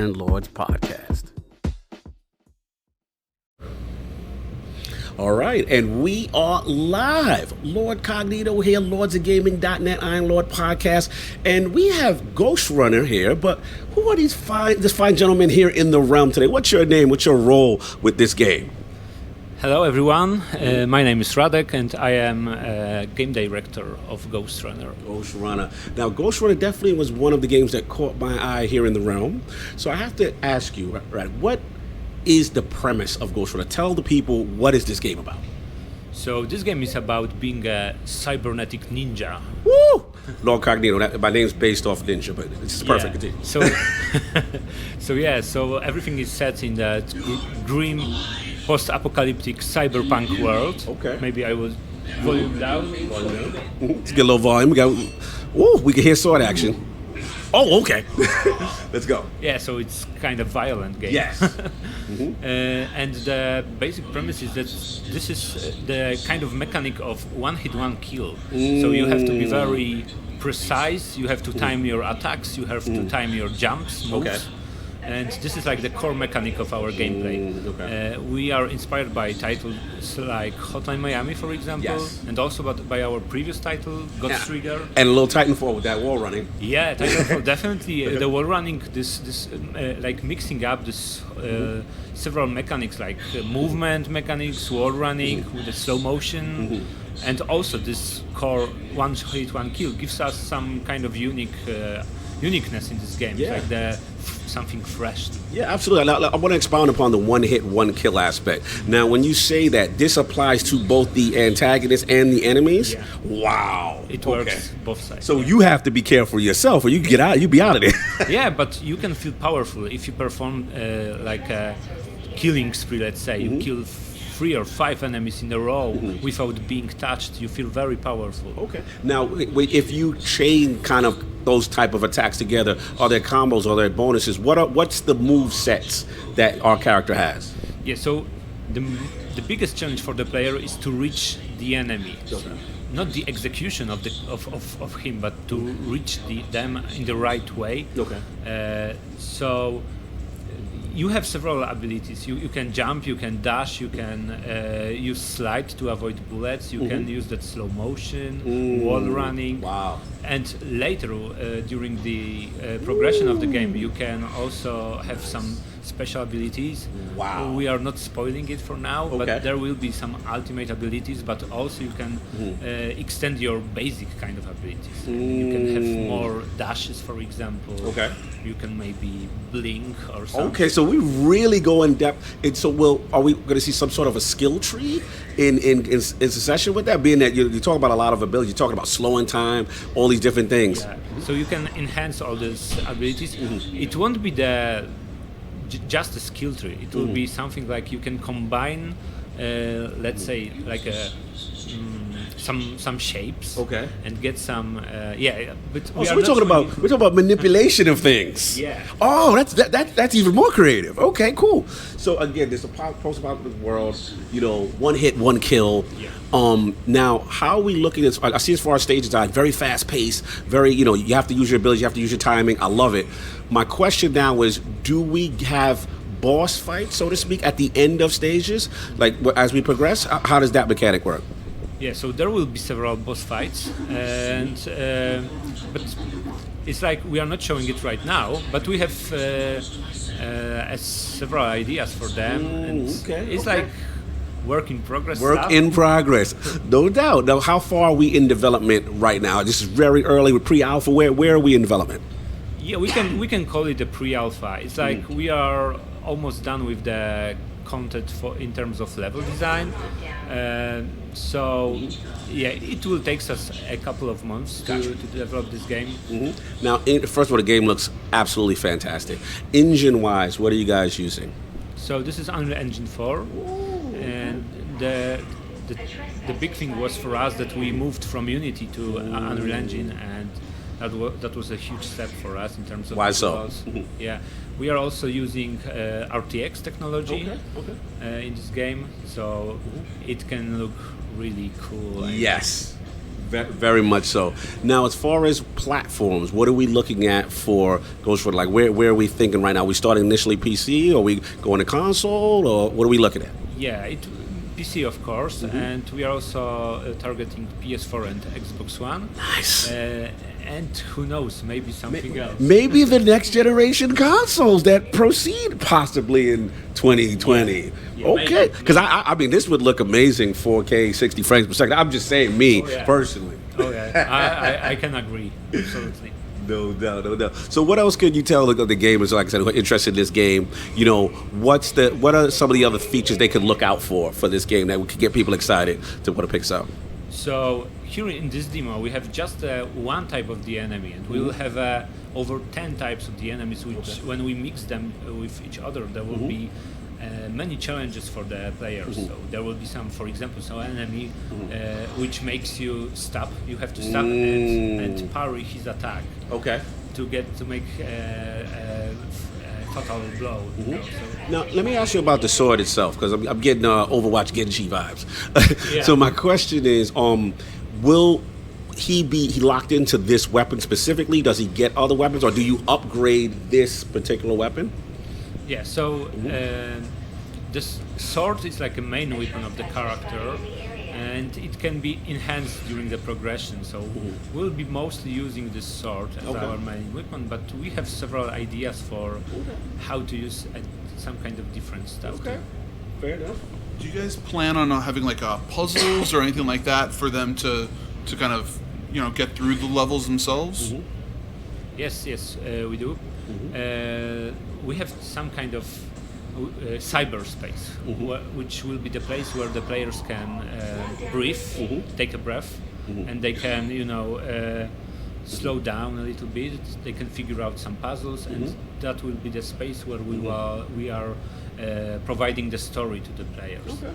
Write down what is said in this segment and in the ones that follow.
Iron Lords podcast. All right, and we are live. Lord Cognito here, lordsofgaming.net, Iron Lord podcast, and we have Ghostrunner here. But who are this fine gentlemen here in the realm today? What's your name? What's your role with this game? Hello everyone, my name is Radek and I am game director of Ghostrunner. Ghostrunner. Now, Ghostrunner definitely was one of the games that caught my eye here in the realm. So I have to ask you, right, what is the premise of Ghostrunner? Tell the people, what is this game about? So this game is about being a cybernetic ninja. Woo! Lord Cognito, my name's based off Ninja, but it's perfect. Yeah. So everything is set in that grim post-apocalyptic cyberpunk world. Okay. Maybe I will volume down. Let's get a little volume. We can hear sword action. Oh, okay. Let's go. Yeah, so it's kind of violent game. Yes. And the basic premise is that this is the kind of mechanic of one hit, one kill. So you have to be very precise, you have to time your attacks, you have to time your jumps, moves. Okay. And this is like the core mechanic of our gameplay. Okay. We are inspired by titles like Hotline Miami, for example, Yes. and also by our previous title, Ghostrunner. And a little Titanfall with that wall running. Yeah, Titanfall, definitely. The wall running, this like mixing up this several mechanics like movement mechanics, wall running with the slow motion, and also this core one hit, one kill gives us some kind of uniqueness in this game. Yeah. It's like something fresh. Yeah, absolutely. I want to expound upon the one hit, one kill aspect. Now, when you say that this applies to both the antagonists and the enemies, wow. It works both sides. So you have to be careful yourself or you get out, you be out of there. Yeah, but you can feel powerful if you perform like a killing spree, let's say. You kill 3 or 5 enemies in a row without being touched. You feel very powerful. Okay. Now, if you chain kind of those type of attacks together, are there combos, are there bonuses? What's the move sets that our character has? Yeah, so the biggest challenge for the player is to reach the enemy. Okay. Not the execution of him, but to reach them in the right way. Okay. So you have several abilities. You can jump, you can dash, you can use slide to avoid bullets, you can use that slow motion, wall running. Wow. And later, during the progression of the game, you can also have some special abilities. Wow. We are not spoiling it for now, Okay. but there will be some ultimate abilities, but also you can extend your basic kind of abilities. You can have more dashes, for example. Okay. You can maybe blink or something. Okay, so we really go in depth. Are we going to see some sort of a skill tree in succession with that? Being that you talk about a lot of abilities, you're talking about slowing time, all these different things. Yeah. So you can enhance all these abilities. It won't be just a skill tree. It will be something like you can combine, let's say, like some shapes. Okay. And get some. But So we're talking about manipulation of things. Yeah. Oh, that's even more creative. Okay, cool. So again, there's a post-apocalyptic world. One hit, one kill. Yeah. Now, how are we looking at? I see as far as stage design, very fast paced. Very, you have to use your abilities, you have to use your timing. I love it. My question now is, do we have boss fights, so to speak, at the end of stages? Like as we progress, how does that mechanic work? Yeah, so there will be several boss fights, and but it's like we are not showing it right now, but we have several ideas for them. And it's like work in progress. In progress, no doubt. Now, how far are we in development right now? This is very early with pre-alpha. Where are we in development? Yeah, we can call it a pre-alpha. It's like we are almost done with the content in terms of level design. So it will take us a couple of months to develop this game. Now, first of all, the game looks absolutely fantastic. Engine-wise, what are you guys using? So this is Unreal Engine 4, and the big thing was for us that we moved from Unity to Unreal Engine, and that was a huge step for us in terms of Why so? Yeah, we are also using RTX technology in this game, so it can look really cool. Yes. Very much so. Now, as far as platforms, what are we looking at for Ghostrunner? Like, where are we thinking right now? Are we starting initially PC, or are we going to console, or what are we looking at? Yeah, PC of course, and we are also targeting PS4 and Xbox One. Nice. And who knows, maybe something else. Maybe the next generation consoles that proceed possibly in 2020. Yeah, okay, because I mean, this would look amazing 4K 60 frames per second. I'm just saying, personally. Oh yeah, I can agree, absolutely. No doubt. So what else could you tell the gamers, like I said, who are interested in this game? You know, what are some of the other features they could look out for this game that could get people excited to want to pick this up? So here in this demo, we have just one type of the enemy, and we will have over 10 types of the enemies, which when we mix them with each other, there will be many challenges for the players. So there will be some, for example, enemy which makes you stop. You have to stop and parry his attack. Okay. To make fatal blow. You know, so. Now, let me ask you about the sword itself, because I'm getting Overwatch Genji vibes. Yeah. So my question is, will he be locked into this weapon specifically? Does he get other weapons, or do you upgrade this particular weapon? Yeah, so this sword is like a main weapon of the character, and it can be enhanced during the progression. So we'll be mostly using this sword as our main weapon, but we have several ideas for how to use some kind of different stuff. Okay, fair enough. Do you guys plan on having like puzzles or anything like that for them to kind of get through the levels themselves? Yes, we do. We have some kind of cyberspace, which will be the place where the players can breathe, take a breath, and they can, slow down a little bit. They can figure out some puzzles, and that will be the space where we are providing the story to the players. Okay.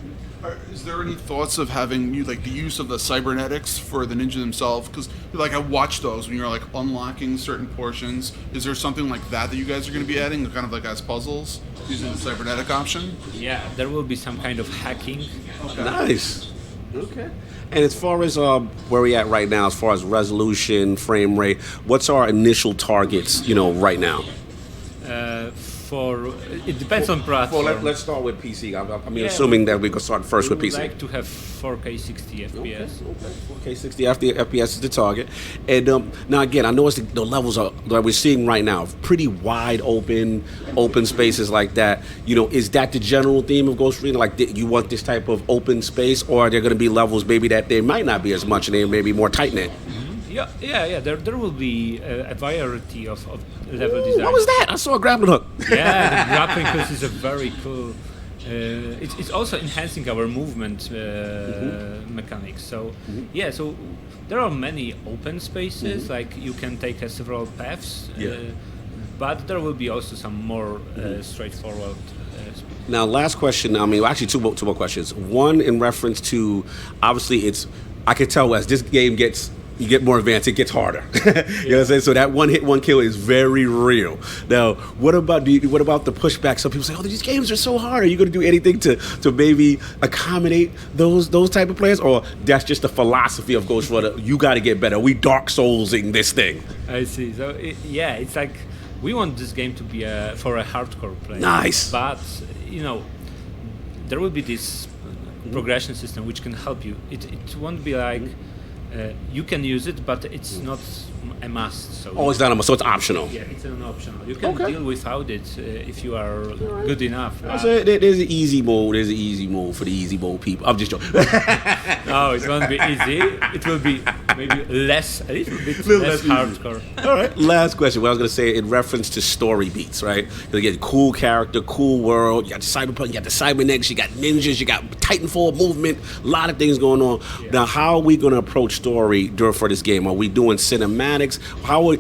Is there any thoughts of having the use of the cybernetics for the ninja themselves? Because like I watched those when you're like unlocking certain portions. Is there something like that you guys are going to be adding, kind of like as puzzles, using the cybernetic option? Yeah, there will be some kind of hacking. Okay. Nice. Okay. And as far as where we're at right now, as far as resolution, frame rate, what's our initial targets, right now? It depends on platform. Well, let's start with PC. Assuming that we can start first with PC. We would like to have 4K 60 FPS. Okay, 60 FPS is the target. And now again, I know the levels that we're seeing right now, pretty wide open spaces like that. Is that the general theme of Ghostrunner? Like, you want this type of open space, or are there going to be levels maybe that they might not be as much and they may be more tight knit? Yeah. There will be a variety of level design. What was that? I saw a grappling hook. Yeah, the grappling hook is a very cool. It's also enhancing our movement mechanics. So so there are many open spaces. Like you can take several paths. But there will be also some more straightforward. Now, last question. Actually, two more questions. One in reference to, obviously, I can tell as this game you get more advanced, it gets harder. You know what I'm saying? So that one hit, one kill is very real. Now, what about the pushback? Some people say, "Oh, these games are so hard." Are you going to do anything to maybe accommodate those type of players, or that's just the philosophy of Ghostrunner? You got to get better. We Dark Soulsing this thing. I see. So it's like we want this game to be for a hardcore player. Nice. But there will be this progression system which can help you. It won't be like. You can use it, but it's not a must. So it's not a must, so it's optional. Yeah, it's an optional. You can deal without it if you are good enough. So there's an easy mode. There's an easy mode for the easy mode people. I'm just joking. No, it won't be easy. It will be maybe a little bit less hardcore. All right. Last question. What I was going to say in reference to story beats, right? You get cool character, cool world. You got the Cyberpunk, you got the Cybernetics, you got ninjas, you got Titanfall movement. A lot of things going on. Yeah. Now, how are we going to approach story for this game? Are we doing cinematics?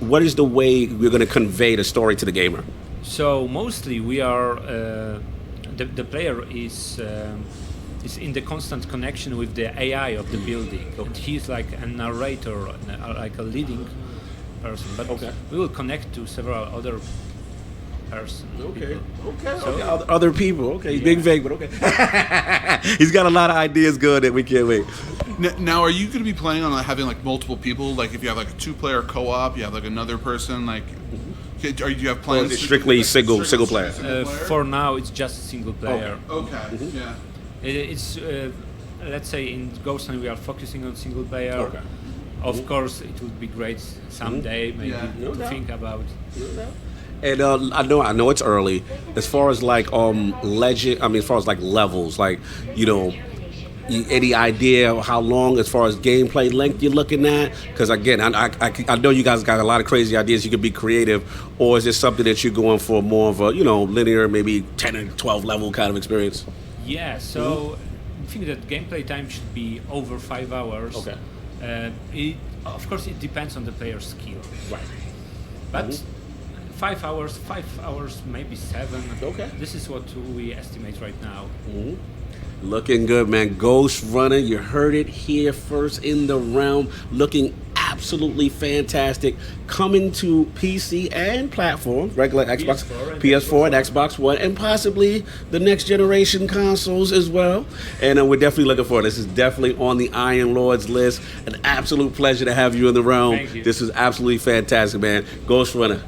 What is the way we're going to convey the story to the gamer? So mostly we are the player is in the constant connection with the AI of the building. And he's like a narrator, like a leading person. But we will connect to several other persons. Other people. Okay, big vague, but okay. He's got a lot of ideas good that we can't wait. Now, are you going to be planning on having like multiple people? Like, if you have like a 2-player co-op, you have like another person. Like, do you have plans? Or is it strictly single player? For now, it's just single player. Okay. Yeah. It's let's say in Ghostrunner we are focusing on single player. Okay. Of course, it would be great someday maybe Yeah. to think about. And I know it's early. As far as like legend, I mean, as far as like levels, like any idea of how long, as far as gameplay length, you're looking at? Because again, I know you guys got a lot of crazy ideas. You could be creative, or is this something that you're going for more of a linear, maybe 10 or 12 level kind of experience? Yeah. So I think that gameplay time should be over 5 hours. Okay. Of course, it depends on the player's skill. Right. But 5 hours, maybe 7. Okay. This is what we estimate right now. Looking good, man. Ghostrunner, you heard it here first in the realm. Looking absolutely fantastic. Coming to PC and platform, regular Xbox, PS4 and Xbox One, and possibly the next generation consoles as well. And we're definitely looking forward. This is definitely on the Iron Lord's list. An absolute pleasure to have you in the realm. Thank you. This is absolutely fantastic, man. Ghostrunner,